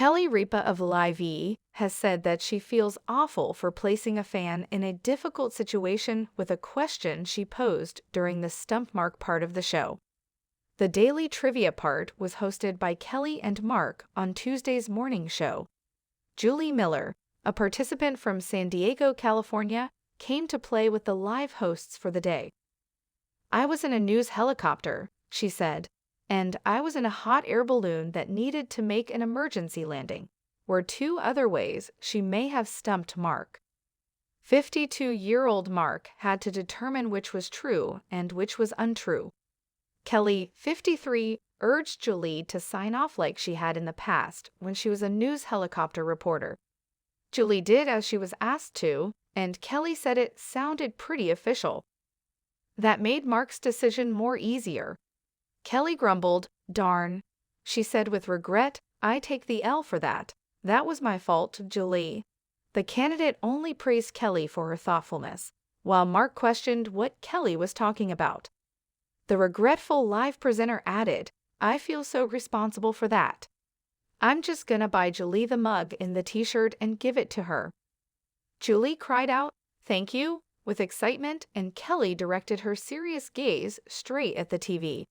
Kelly Ripa of Live E has said that she feels awful for placing a fan in a difficult situation with a question she posed during the Stump Mark part of the show. The daily trivia part was hosted by Kelly and Mark on Tuesday's morning show. Julie Miller, a participant from San Diego, California, came to play with the live hosts for the day. "I was in a news helicopter," she said, "and I was in a hot air balloon that needed to make an emergency landing," were two other ways she may have stumped Mark. 52-year-old Mark had to determine which was true and which was untrue. Kelly, 53, urged Julie to sign off like she had in the past when she was a news helicopter reporter. Julie did as she was asked to, and Kelly said it sounded pretty official. That made Mark's decision more easier. Kelly grumbled, "Darn." She said with regret, "I take the L for that. That was my fault, Julie." The candidate only praised Kelly for her thoughtfulness, while Mark questioned what Kelly was talking about. The regretful live presenter added, "I feel so responsible for that. I'm just gonna buy Julie the mug in the t-shirt and give it to her." Julie cried out, "Thank you," with excitement, and Kelly directed her serious gaze straight at the TV.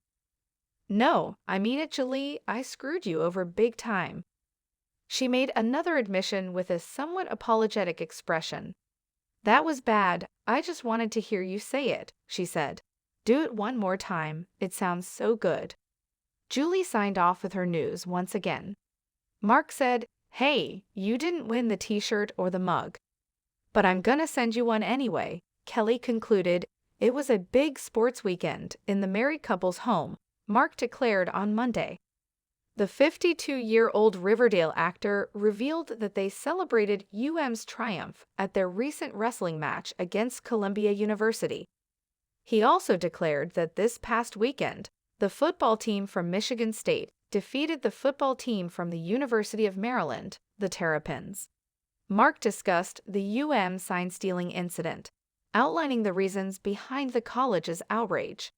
"No, I mean it, Julie, I screwed you over big time." She made another admission with a somewhat apologetic expression. "That was bad, I just wanted to hear you say it," she said. "Do it one more time, it sounds so good." Julie signed off with her news once again. Mark said, "Hey, you didn't win the t-shirt or the mug. But I'm gonna send you one anyway." Kelly concluded, "It was a big sports weekend in the married couple's home," Mark declared on Monday. The 52-year-old Riverdale actor revealed that they celebrated UM's triumph at their recent wrestling match against Columbia University. He also declared that this past weekend, the football team from Michigan State defeated the football team from the University of Maryland, the Terrapins. Mark discussed the UM sign-stealing incident, outlining the reasons behind the college's outrage.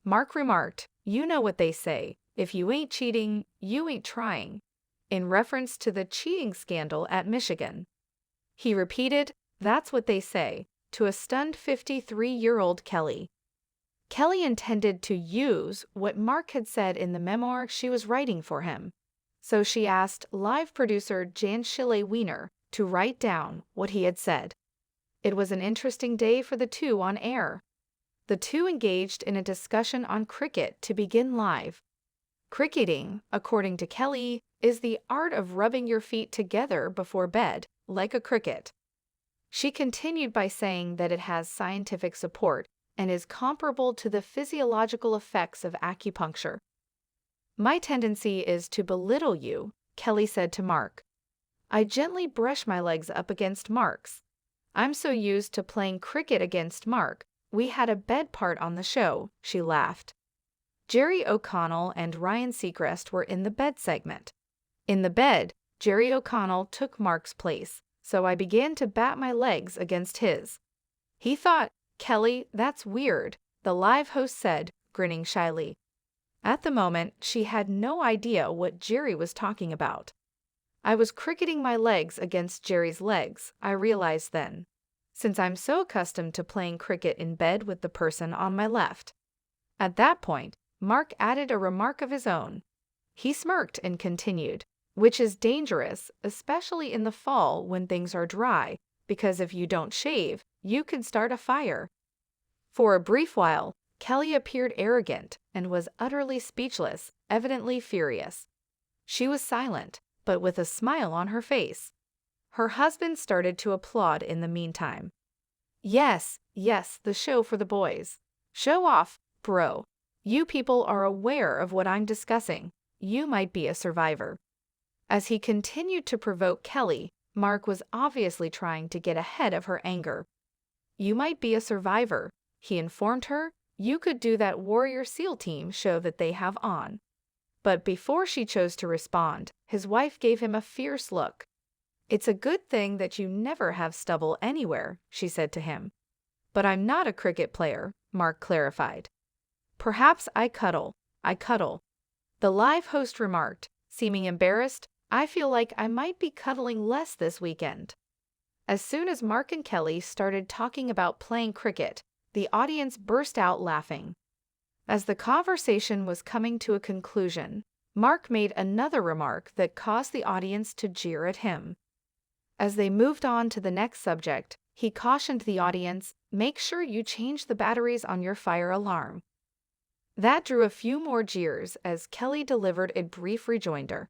Mark remarked, "You know what they say, if you ain't cheating, you ain't trying," in reference to the cheating scandal at Michigan. He repeated, "That's what they say," to a stunned 53-year-old Kelly. Kelly intended to use what Mark had said in the memoir she was writing for him, so she asked live producer Jan Shilley Wiener to write down what he had said. It was an interesting day for the two on air. The two engaged in a discussion on cricket to begin live. Cricketing, according to Kelly, is the art of rubbing your feet together before bed, like a cricket. She continued by saying that it has scientific support and is comparable to the physiological effects of acupuncture. "My tendency is to belittle you," Kelly said to Mark. "I gently brush my legs up against Mark's. I'm so used to playing cricket against Mark. We had a bed part on the show," she laughed. Jerry O'Connell and Ryan Seacrest were in the bed segment. In the bed, Jerry O'Connell took Mark's place, so I began to bat my legs against his. He thought, "Kelly, that's weird," the live host said, grinning shyly. At the moment, she had no idea what Jerry was talking about. "I was cricketing my legs against Jerry's legs," I realized then, "since I'm so accustomed to playing cricket in bed with the person on my left." At that point, Mark added a remark of his own. He smirked and continued, "Which is dangerous, especially in the fall when things are dry, because if you don't shave, you can start a fire." For a brief while, Kelly appeared arrogant and was utterly speechless, evidently furious. She was silent, but with a smile on her face. Her husband started to applaud in the meantime. Yes, the show for the boys. Show off, bro. You people are aware of what I'm discussing. You might be a survivor." As he continued to provoke Kelly, Mark was obviously trying to get ahead of her anger. "You might be a survivor," he informed her. "You could do that Warrior SEAL team show that they have on." But before she chose to respond, his wife gave him a fierce look. "It's a good thing that you never have stubble anywhere," she said to him. "But I'm not a cricket player," Mark clarified. "Perhaps I cuddle. The live host remarked, seeming embarrassed, I feel like I might be cuddling less this weekend." As soon as Mark and Kelly started talking about playing cricket, the audience burst out laughing. As the conversation was coming to a conclusion, Mark made another remark that caused the audience to jeer at him. As they moved on to the next subject, he cautioned the audience, "Make sure you change the batteries on your fire alarm." That drew a few more jeers as Kelly delivered a brief rejoinder.